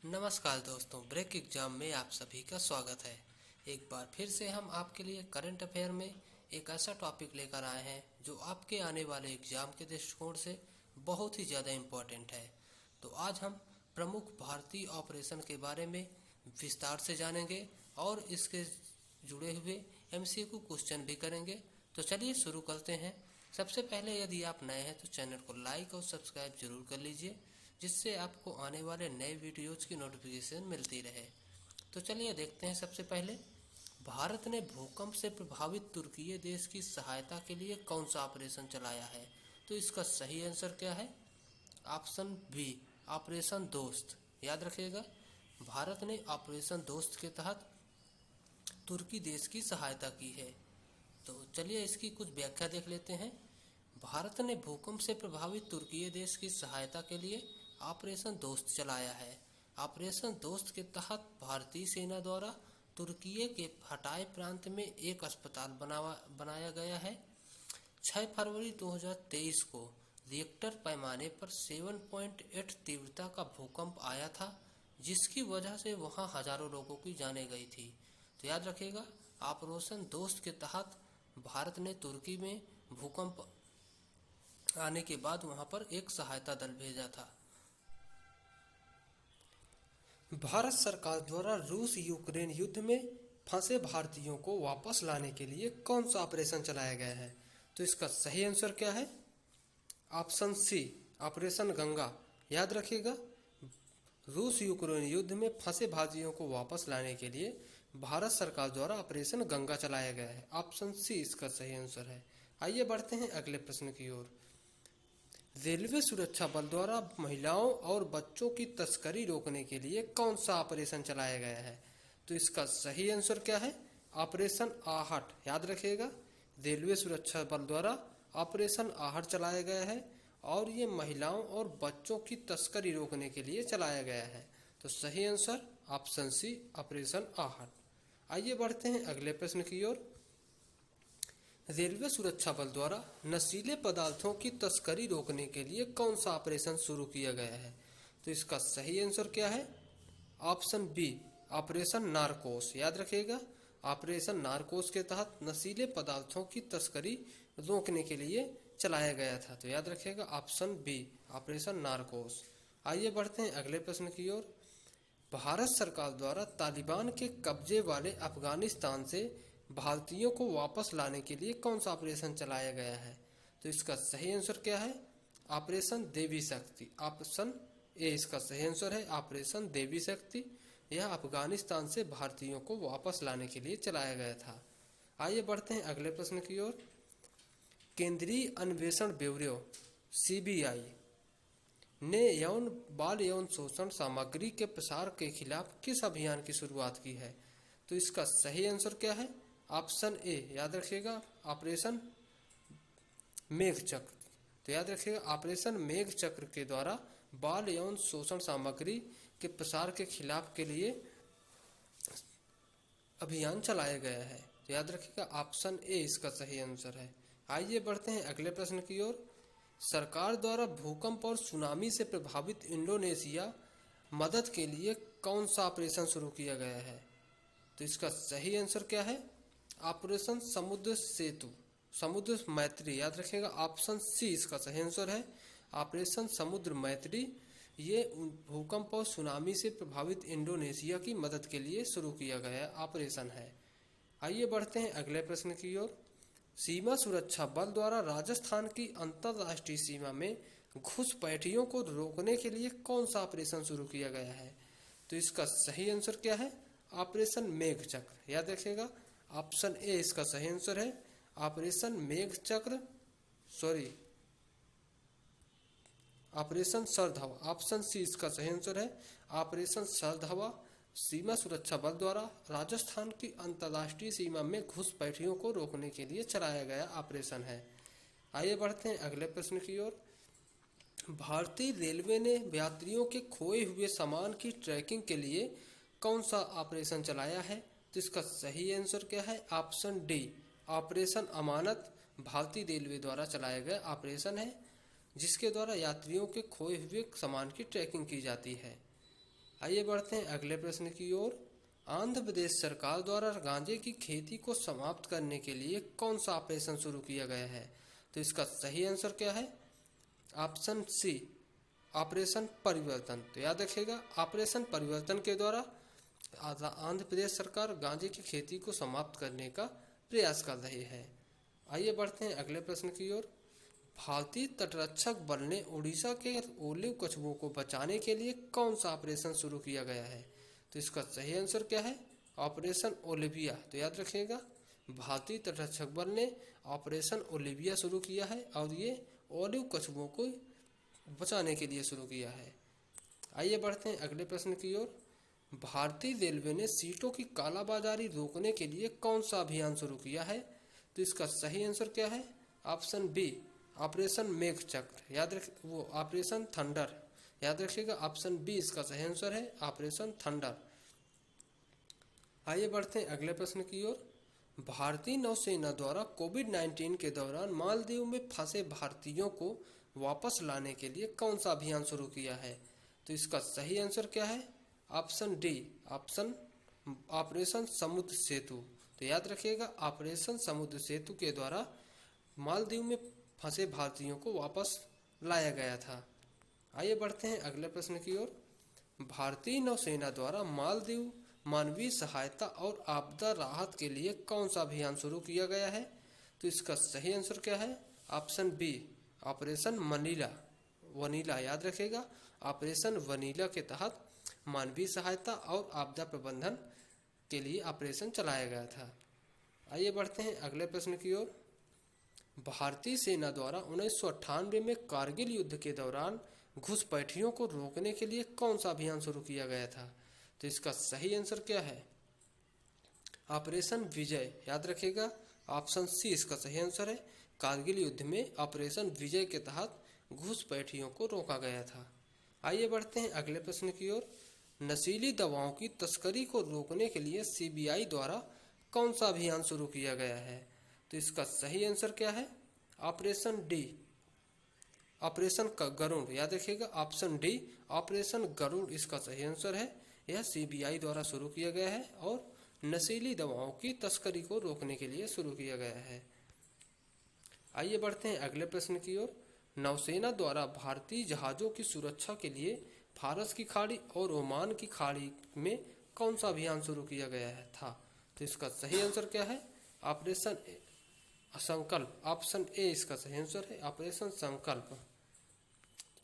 नमस्कार दोस्तों, break exam में आप सभी का स्वागत है। एक बार फिर से हम आपके लिए करंट अफेयर में एक ऐसा टॉपिक लेकर आए हैं जो आपके आने वाले एग्जाम के दृष्टिकोण से बहुत ही ज़्यादा इम्पोर्टेंट है। तो आज हम प्रमुख भारतीय ऑपरेशन के बारे में विस्तार से जानेंगे और इसके जुड़े हुए MCQ क्वेश्चन भी करेंगे। तो चलिए शुरू करते हैं। सबसे पहले यदि आप नए हैं तो चैनल को लाइक और सब्सक्राइब जरूर कर लीजिए, जिससे आपको आने वाले नए वीडियोज़ की नोटिफिकेशन मिलती रहे। तो चलिए देखते हैं। सबसे पहले, भारत ने भूकंप से प्रभावित तुर्की देश की सहायता के लिए कौन सा ऑपरेशन चलाया है? तो इसका सही आंसर क्या है? ऑप्शन बी, ऑपरेशन दोस्त। याद रखिएगा, भारत ने ऑपरेशन दोस्त के तहत तुर्की देश की सहायता की है। तो चलिए इसकी कुछ व्याख्या देख लेते हैं। भारत ने भूकंप से प्रभावित तुर्की देश की सहायता के लिए ऑपरेशन दोस्त चलाया है। ऑपरेशन दोस्त के तहत भारतीय सेना द्वारा तुर्की के हटाए प्रांत में एक अस्पताल बनाया गया है। 6 फरवरी 2023 को रिएक्टर पैमाने पर 7.8 तीव्रता का भूकंप आया था, जिसकी वजह से वहां हजारों लोगों की जानें गई थी। तो याद रखिएगा, ऑपरेशन दोस्त के तहत भारत ने तुर्की में भूकंप आने के बाद वहां पर एक सहायता दल भेजा था। भारत सरकार द्वारा रूस यूक्रेन युद्ध में फंसे भारतीयों को वापस लाने के लिए कौन सा ऑपरेशन चलाया गया है? तो इसका सही आंसर क्या है? Option C, operation Ganga. याद रखिएगा, रूस यूक्रेन युद्ध में फंसे भारतीयों को वापस लाने के लिए भारत सरकार द्वारा ऑपरेशन गंगा चलाया गया है। ऑप्शन सी इसका सही आंसर है। आइए बढ़ते हैं अगले प्रश्न की ओर। रेलवे सुरक्षा बल द्वारा महिलाओं और बच्चों की तस्करी रोकने के लिए कौन सा ऑपरेशन चलाया गया है? तो इसका सही आंसर क्या है? ऑपरेशन आहट। याद रखिएगा, रेलवे सुरक्षा बल द्वारा ऑपरेशन आहट चलाया गया है और ये महिलाओं और बच्चों की तस्करी रोकने के लिए चलाया गया है। तो सही आंसर ऑप्शन सी, ऑपरेशन आहट। आइए बढ़ते हैं अगले प्रश्न की ओर। रेलवे सुरक्षा बल द्वारा नशीले पदार्थों की तस्करी रोकने के लिए कौन सा ऑपरेशन शुरू किया गया है? तो इसका सही आंसर क्या है? Option B, operation Narcos. याद रखिएगा, ऑपरेशन नारकोस के तहत नशीले पदार्थों की तस्करी रोकने के लिए चलाया गया था। तो याद रखिएगा, ऑप्शन बी, ऑपरेशन नारकोस। आइए बढ़ते हैं अगले प्रश्न की ओर। भारत सरकार द्वारा तालिबान के कब्जे वाले अफगानिस्तान से भारतीयों को वापस लाने के लिए कौन सा ऑपरेशन चलाया गया है? तो इसका सही आंसर क्या है? ऑपरेशन देवी शक्ति। ऑप्शन ए इसका सही आंसर है, ऑपरेशन देवी शक्ति। यह अफगानिस्तान से भारतीयों को वापस लाने के लिए चलाया गया था। आइए बढ़ते हैं अगले प्रश्न की ओर। केंद्रीय अन्वेषण ब्यूरो CBI ने बाल यौन शोषण सामग्री के प्रसार के खिलाफ किस अभियान की शुरुआत की है? तो इसका सही आंसर क्या है? ऑप्शन ए, याद रखिएगा, ऑपरेशन मेघचक्र। तो याद रखिएगा, ऑपरेशन मेघचक्र के द्वारा बाल यौन शोषण सामग्री के प्रसार के खिलाफ के लिए अभियान चलाया गया है। तो याद रखिएगा, ऑप्शन ए इसका सही आंसर है। आइए बढ़ते हैं अगले प्रश्न की ओर। सरकार द्वारा भूकंप और सुनामी से प्रभावित इंडोनेशिया मदद के लिए कौन सा ऑपरेशन शुरू किया गया है? तो इसका सही आंसर क्या है? ऑपरेशन समुद्र सेतु, समुद्र मैत्री। याद रखिएगा, ऑप्शन सी इसका सही आंसर है, ऑपरेशन समुद्र मैत्री। ये भूकंप और सुनामी से प्रभावित इंडोनेशिया की मदद के लिए शुरू किया गया ऑपरेशन है। आइए बढ़ते हैं अगले प्रश्न की ओर। सीमा सुरक्षा बल द्वारा राजस्थान की अंतर्राष्ट्रीय सीमा में घुसपैठियों को रोकने के लिए कौन सा ऑपरेशन शुरू किया गया है? तो इसका सही आंसर क्या है? ऑपरेशन मेघचक्र। याद रखिएगा, ऑप्शन ए इसका सही आंसर है, operation Meghchakra, sorry, operation Sardhava. Option C इसका सही आंसर है, ऑपरेशन सरधवा। सीमा सुरक्षा बल द्वारा राजस्थान की अंतर्राष्ट्रीय सीमा में घुसपैठियों को रोकने के लिए चलाया गया ऑपरेशन है। आइए बढ़ते हैं अगले प्रश्न की ओर। भारतीय रेलवे ने यात्रियों के खोए हुए सामान की ट्रैकिंग के लिए कौन सा ऑपरेशन चलाया है? तो इसका सही आंसर क्या है? ऑप्शन डी, ऑपरेशन अमानत। भारतीय रेलवे द्वारा चलाया गया ऑपरेशन है, जिसके द्वारा यात्रियों के खोए हुए सामान की ट्रैकिंग की जाती है। आइए बढ़ते हैं अगले प्रश्न की ओर। आंध्र प्रदेश सरकार द्वारा गांजे की खेती को समाप्त करने के लिए कौन सा ऑपरेशन शुरू किया गया है? तो इसका सही आंसर क्या है? ऑप्शन सी, ऑपरेशन परिवर्तन। तो याद रखिएगा, ऑपरेशन परिवर्तन के द्वारा आंध्र प्रदेश सरकार गांजे की खेती को समाप्त करने का प्रयास कर रही है। आइए बढ़ते हैं अगले प्रश्न की ओर। भारतीय तटरक्षक बल ने उड़ीसा के ओलिव कछुओं को बचाने के लिए कौन सा ऑपरेशन शुरू किया गया है? तो इसका सही आंसर क्या है? Operation Olivia. तो याद रखिएगा, भारतीय तटरक्षक बल ने ऑपरेशन ओलिविया शुरू किया है और ये ओलिव कछुओं को बचाने के लिए शुरू किया है। आइए बढ़ते हैं अगले प्रश्न की ओर। भारतीय रेलवे ने सीटों की कालाबाजारी रोकने के लिए कौन सा अभियान शुरू किया है? तो इसका सही आंसर क्या है? ऑप्शन बी, ऑपरेशन मेघ चक्र। वो ऑपरेशन थंडर। याद रखिएगा, ऑप्शन बी इसका सही आंसर है, ऑपरेशन थंडर। आइए बढ़ते हैं अगले प्रश्न की ओर। भारतीय नौसेना द्वारा कोविड-19 के दौरान मालदीव में फंसे भारतीयों को वापस लाने के लिए कौन सा अभियान शुरू किया है? तो इसका सही आंसर क्या है? ऑप्शन डी, ऑपरेशन समुद्र सेतु। तो याद रखिएगा, ऑपरेशन समुद्र सेतु के द्वारा मालदीव में फंसे भारतीयों को वापस लाया गया था। आइए बढ़ते हैं अगले प्रश्न की ओर। भारतीय नौसेना द्वारा मालदीव मानवीय सहायता और आपदा राहत के लिए कौन सा अभियान शुरू किया गया है? तो इसका सही आंसर क्या है? Option B, operation vanilla. याद रखिएगा, ऑपरेशन वनीला के तहत मानवीय सहायता और आपदा प्रबंधन के लिए ऑपरेशन चलाया गया था। आइए बढ़ते हैं अगले प्रश्न की ओर। भारतीय सेना द्वारा 1998 में कारगिल युद्ध के दौरान घुसपैठियों को रोकने के लिए कौन सा अभियान शुरू किया गया था? तो इसका सही आंसर क्या है? ऑपरेशन विजय। याद रखिएगा, ऑप्शन सी इसका सही आंसर है। कारगिल युद्ध में ऑपरेशन विजय के तहत घुसपैठियों को रोका गया था। आइए बढ़ते हैं अगले प्रश्न की ओर। नशीली दवाओं की तस्करी को रोकने के लिए सीबीआई द्वारा कौन सा अभियान शुरू किया गया है? तो इसका सही आंसर क्या है? Operation D, operation Garuda. याद रखिएगा, ऑप्शन डी, ऑपरेशन गरुड़ इसका सही आंसर है। यह सीबीआई द्वारा शुरू किया गया है और नशीली दवाओं की तस्करी को रोकने के लिए शुरू किया गया है। आइए बढ़ते हैं अगले प्रश्न की ओर। नौसेना द्वारा भारतीय जहाजों की सुरक्षा के लिए फारस की खाड़ी और ओमान की खाड़ी में कौन सा अभियान शुरू किया गया था? तो इसका सही आंसर क्या है? ऑपरेशन संकल्प। ऑप्शन ए इसका सही आंसर है, ऑपरेशन संकल्प।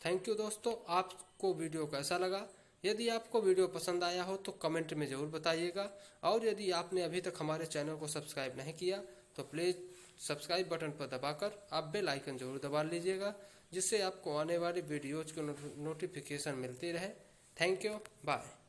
थैंक यू दोस्तों। आपको वीडियो कैसा लगा? यदि आपको वीडियो पसंद आया हो तो कमेंट में ज़रूर बताइएगा, और यदि आपने अभी तक हमारे चैनल को सब्सक्राइब नहीं किया तो प्लीज़ सब्सक्राइब बटन पर दबाकर आप बेल आइकन जरूर दबा लीजिएगा, जिससे आपको आने वाली वीडियोज़ की नोटिफिकेशन मिलती रहे। Thank you, bye.